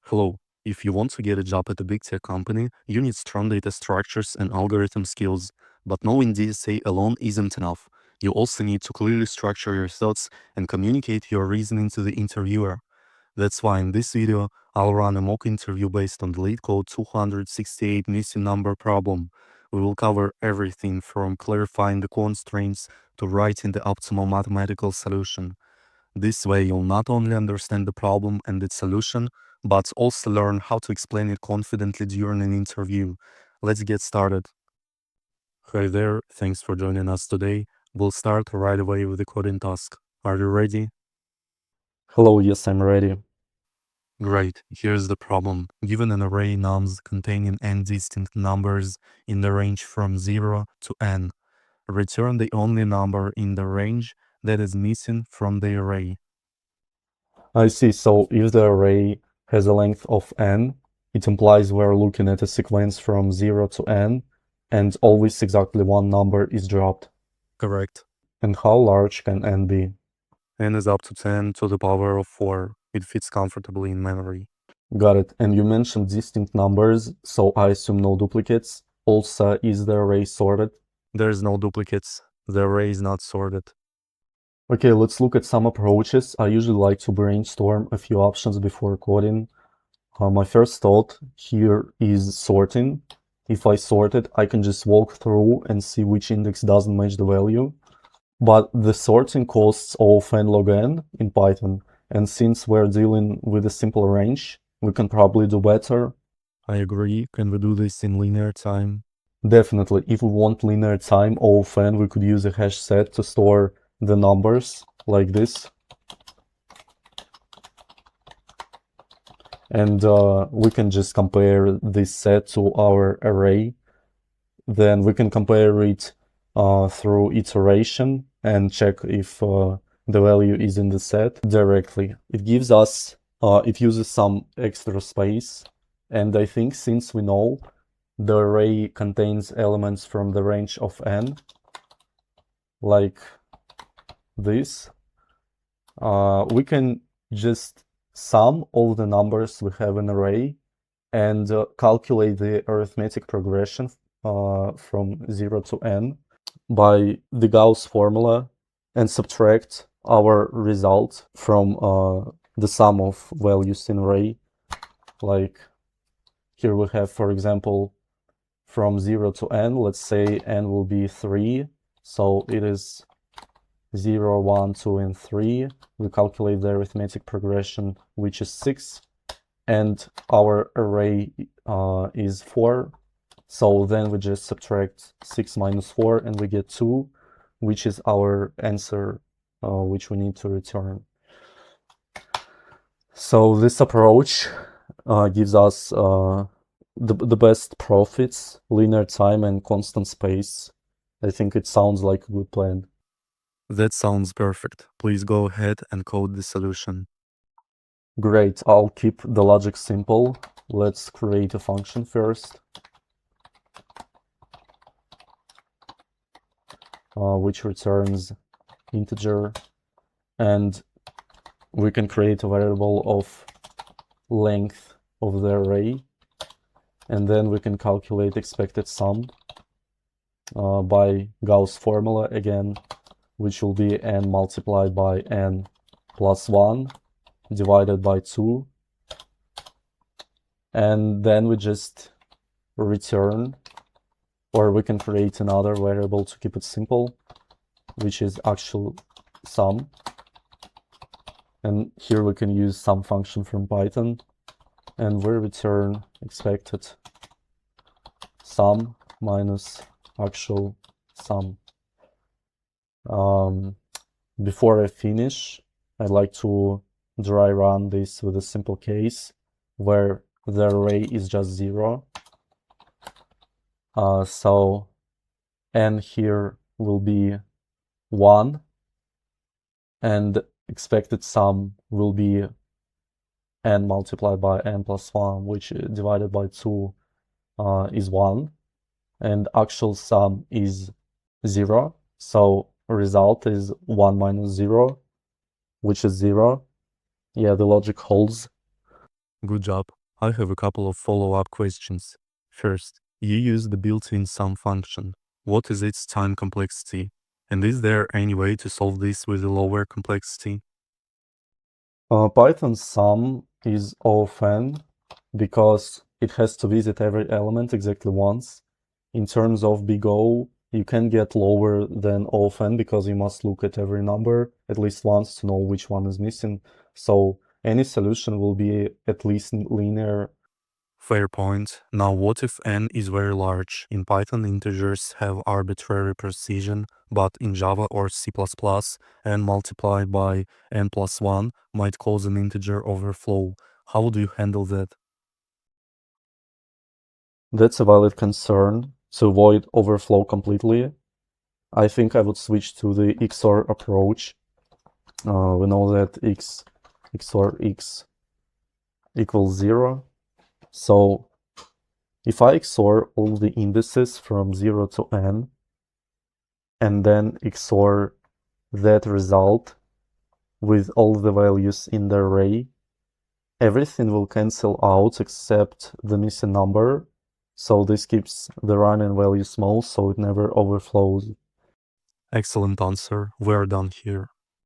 Hello. If you want to get a job at a big tech company, you need strong data structures and algorithm skills. But knowing DSA alone isn't enough. You also need to clearly structure your thoughts and communicate your reasoning to the interviewer. That's why in this video, I'll run a mock interview based on the LeetCode 268 missing number problem. We will cover everything from clarifying the constraints to writing the optimal mathematical solution. This way, you'll not only understand the problem and its solution, but also learn how to explain it confidently during an interview. Let's get started. Hi there, thanks for joining us today. We'll start right away with the coding task. Are you ready? Hello, yes, I'm ready. Great, here's the problem. Given an array nums containing n distinct numbers in the range from 0 to n, return the only number in the range that is missing from the array. I see, so if the array has a length of n, it implies we're looking at a sequence from 0 to n, and always exactly one number is dropped. Correct. And how large can n be? N is up to 10 to the power of 4. It fits comfortably in memory. Got it. And you mentioned distinct numbers, so I assume no duplicates. Also, is the array sorted? There's no duplicates. The array is not sorted. Okay, let's look at some approaches. I usually like to brainstorm a few options before coding. My first thought here is sorting. If I sort it, I can just walk through and see which index doesn't match the value. But the sorting costs of n log n in Python, and since we're dealing with a simple range, we can probably do better. I agree. Can we do this in linear time? Definitely, if we want linear time of n, we could use a hash set to store the numbers like this. And we can just compare this set to our array. Then we can compare it through iteration and check if the value is in the set directly. It gives us, it uses some extra space. And I think since we know the array contains elements from the range of n, like this, we can just sum all the numbers we have in array and calculate the arithmetic progression from 0 to n by the Gauss formula and subtract our result from the sum of values in array. Like here we have, for example, from 0 to n, let's say n will be 3, so it is 0, 1, 2, and 3. We calculate the arithmetic progression, which is 6, and our array is 4. So then we just subtract 6 minus 4 and we get 2, which is our answer, which we need to return. So this approach gives us the best profits, linear time, and constant space. I think it sounds like a good plan. That sounds perfect. Please go ahead and code the solution. Great, I'll keep the logic simple. Let's create a function first, which returns integer, and we can create a variable of length of the array, and then we can calculate expected sum by Gauss formula again, which will be n multiplied by n plus 1 divided by 2, and then we just return, or we can create another variable to keep it simple, which is actual sum. And here we can use sum function from Python, and we return expected sum minus actual sum. Before I finish, I'd like to dry run this with a simple case where the array is just 0. So n here will be 1, and expected sum will be n multiplied by n plus 1, which divided by 2 is 1, and actual sum is 0. So result is 1 minus 0, which is 0. Yeah, the logic holds. Good job. I have a couple of follow-up questions. First, you use the built-in sum function. What is its time complexity? And is there any way to solve this with a lower complexity? Python sum is often because it has to visit every element exactly once. In terms of big O, you can get lower than often because you must look at every number at least once to know which one is missing. So any solution will be at least linear. Fair point. Now what if n is very large? In Python, integers have arbitrary precision, but in Java or C++, n multiplied by n plus 1 might cause an integer overflow. How do you handle that? That's a valid concern. To avoid overflow completely, I think I would switch to the XOR approach. We know that x XOR x equals 0. So if I XOR all the indices from 0 to n, and then XOR that result with all the values in the array, everything will cancel out except the missing number. So this keeps the running value small so it never overflows. Excellent answer. We're done here.